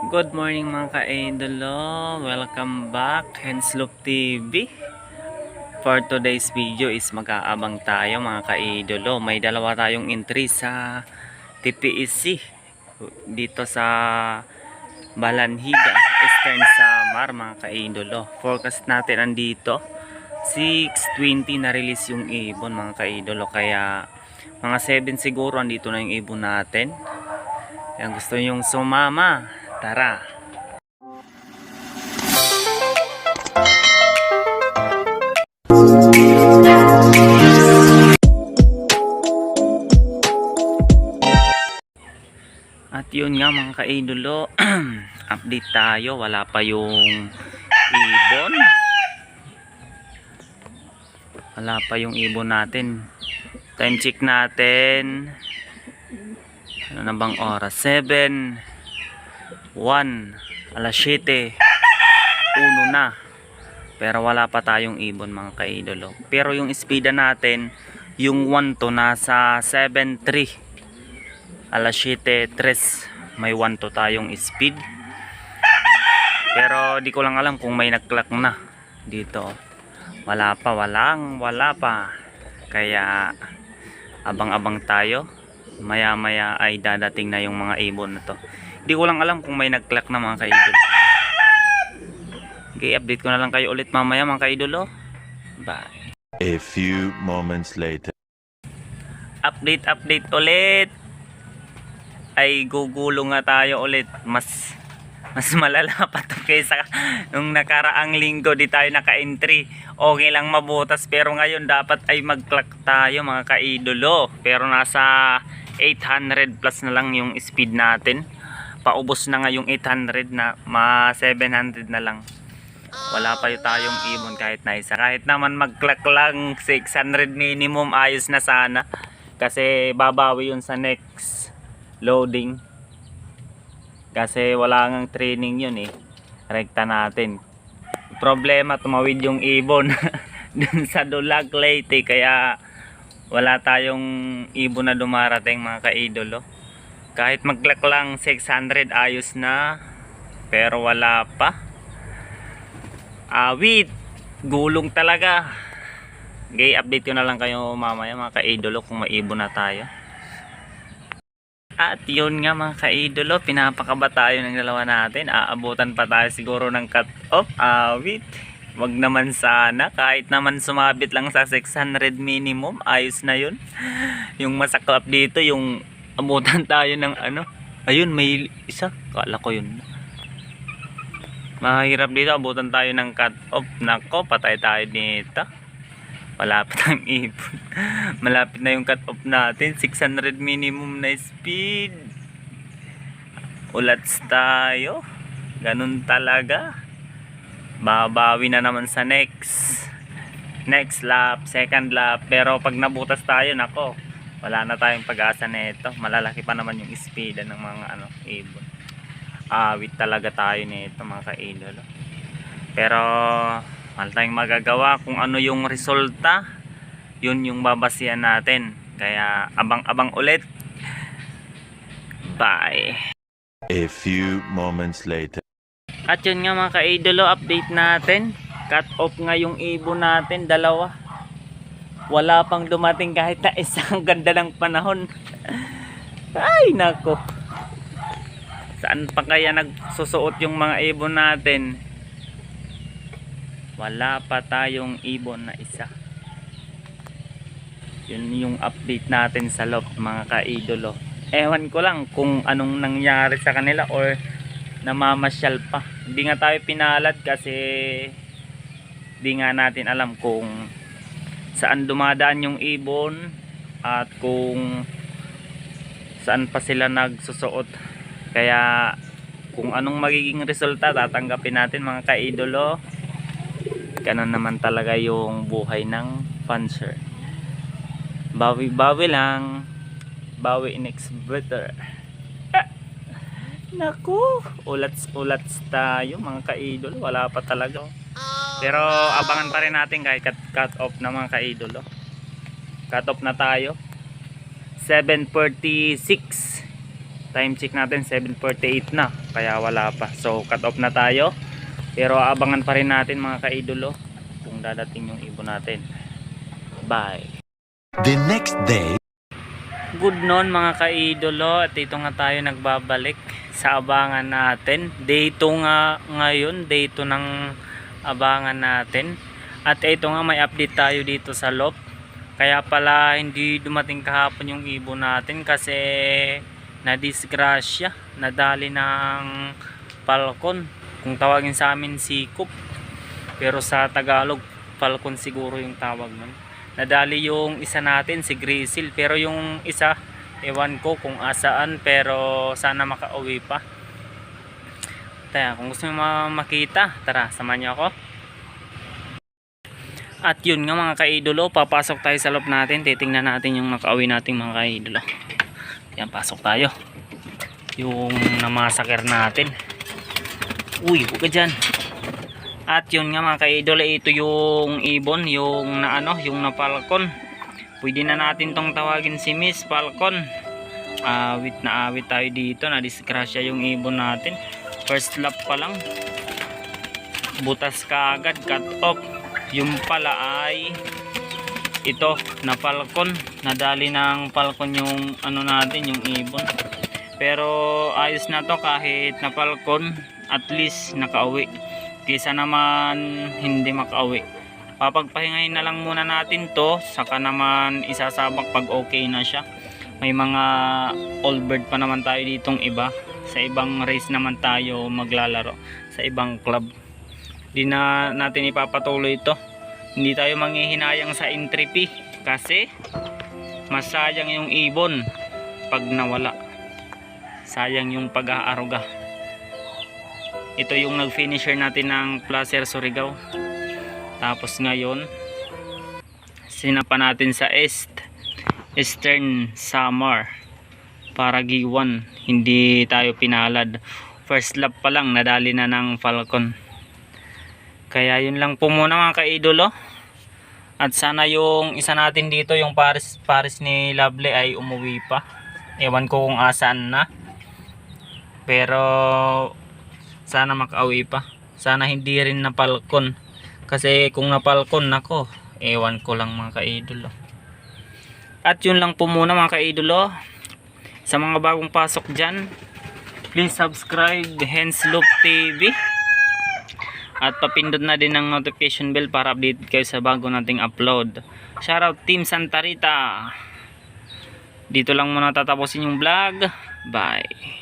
Good morning mga ka-idolo, welcome back Hensloop TV. For today's video is mag-aabang tayo mga ka-idolo. May dalawa tayong entry sa TPEC dito sa Balanhiga, Eastern Samar mga ka-idolo. Forecast natin andito 6:20 na release yung ibon mga ka-idolo, kaya mga 7 siguro andito na yung ibon natin. Kaya gusto yung sumama, tara. At yun nga mga ka-idolo, update tayo, wala pa yung ibon. Wala pa yung ibon natin. Time check natin. Ano na bang oras? 7:01, alas 7:01 na. Pero wala pa tayong ibon mga ka-idolo. Pero yung speeda natin, yung 1 to nasa 7:03. Alas 7:03 may 1 to tayong speed. Pero di ko lang alam kung may nag-clock na dito. Wala pa. Kaya abang-abang tayo. Maya ay dadating na yung mga ibon na to. Di ko lang alam kung may nag-clock na mga ka-idol. Okay, update ko na lang kayo ulit mamaya mga ka-idolo. Bye. A few moments later. Update ulit. Ay gugulo nga tayo ulit. Mas malala pa to kaysa nung nakaraang linggo di tayo naka-entry. Okay lang mabutas, pero ngayon dapat ay mag-clock tayo mga ka-idolo. Pero nasa 800 plus na lang yung speed natin. Paubos na nga yung 800 na, 700 na lang. Wala pa yung tayong ibon kahit na isa. Kahit naman mag-clock lang 600 minimum, ayos na sana. Kasi babawi yun sa next loading. Kasi wala ngang training yun eh. Rekta natin. Problema, tumawid yung ibon dun sa Dulag Leyte, kaya wala tayong ibon na dumarating mga ka-idolo. Kahit mag-clock lang 600 ayos na, pero wala pa. Awit, gulong talaga. Okay, update ko na lang kayo mamaya mga ka-idolo kung may ibon na tayo. At yun nga mga ka-idolo, pinapakaba tayo ng dalawa natin. Aabutan pa tayo siguro ng cut-off. Awit, wag naman sana. Kahit naman sumabit lang sa 600 minimum, ayos na yun. Yung masaklap dito, yung abutan tayo ng ano. Ayun, may isa. Kala ko yun. Mahirap dito, abutan tayo ng cut-off. Nako, patay tayo dito. Malapit ang ibon. Malapit na yung cut-off natin. 600 minimum na speed. Ulats tayo. Ganun talaga. Babawi na naman sa next lap, second lap. Pero pag nabutas tayo, nako, wala na tayong pag-asa nito. Malalaki pa naman yung speed ng mga ibon. Awit talaga tayo nito mga ka-idolo. Pero wala tayong magagawa. Kung ano yung resulta, yun yung babasihan natin. Kaya abang-abang ulit. Bye. A few moments later. At yun nga mga ka-idolo, update natin. Cut off nga yung ibon natin, dalawa. Wala pang dumating kahit na isang ganda ng panahon. Ay nako. Saan pa kaya nagsusuot yung mga ibon natin? Wala pa tayong ibon na isa. Yun yung update natin sa loft mga ka-idolo. Ewan ko lang kung anong nangyari sa kanila or namamasyal pa. Hindi nga tayo pinalad kasi di nga natin alam kung saan dumadaan yung ibon at kung saan pa sila nagsusuot. Kaya kung anong magiging resulta, tatanggapin natin mga ka-idolo. Ganun naman talaga yung buhay ng puncher. Bawi-bawi lang. Bawi next better. Naku, ulats tayo mga ka-idolo. Wala pa talaga. Pero abangan pa rin natin kahit cut off na mga ka-idolo. Cut off na tayo. 7:46 Time check natin 7:48 na, kaya wala pa. So cut off na tayo. Pero abangan pa rin natin mga kaidolo kung dadating yung ibon natin. Bye. The next day. Good noon mga kaidolo, at ito nga tayo nagbabalik sa abangan natin. Day 2 nga ngayon, day 2 ng abangan natin. At ito nga may update tayo dito sa loft. Kaya pala hindi dumating kahapon yung ibon natin kasi nadisgrasya, nadali ng falcon. Kung tawagin sa amin sikop, pero sa Tagalog falcon siguro yung tawag nun. Nadali yung isa natin, si Grizzle, pero yung isa ewan ko kung asaan, pero sana makauwi pa. Kaya kung gusto nyo makita, tara samahan nyo ako. At yun nga mga kaidolo, papasok tayo sa loob natin, titingnan natin yung nakauwi nating mga kaidolo. Yan, pasok tayo. Yung namasaker natin. Uy, huwag ka dyan. At yun nga mga kaidolo, ito yung ibon, yung na ano, yung na falcon. Pwede na natin tong tawagin si Miss Falcon. Awit na awit tayo dito, na disgrasya yung ibon natin. First lap pa lang, butas ka agad, cut off. Yung pala ay ito na falcon, nadali ng falcon yung ano natin, yung ibon. Pero ayos na to, kahit na falcon at least nakauwi, kaysa naman hindi makauwi. Papagpahingayin na lang muna natin to, saka naman isasabak pag okay na siya. May mga all bird pa naman tayo ditong iba, sa ibang race naman tayo maglalaro, sa ibang club. Di na natin ipapatuloy ito, hindi tayo manghihinayang sa entry fee kasi masayang yung ibon pag nawala, sayang yung pag-aaruga. Ito yung nag-finisher natin ng Placer Surigao. Tapos ngayon, sinapa natin sa Eastern Samar para G1. Hindi tayo pinalad. First lap pa lang, nadali na ng falcon. Kaya yun lang po muna mga kaidolo. At sana yung isa natin dito, yung Paris ni Lovely ay umuwi pa. Ewan ko kung asaan na. Pero sana makauwi pa. Sana hindi rin na falcon. Kasi kung na falcon, nako, ewan ko lang mga kaidolo. At yun lang po muna mga kaidolo. Sa mga bagong pasok dyan, please subscribe Hensloop TV. At papindot na din ang notification bell para update kayo sa bago nating upload. Shoutout Team Santa Rita. Dito lang muna tatapusin yung vlog. Bye.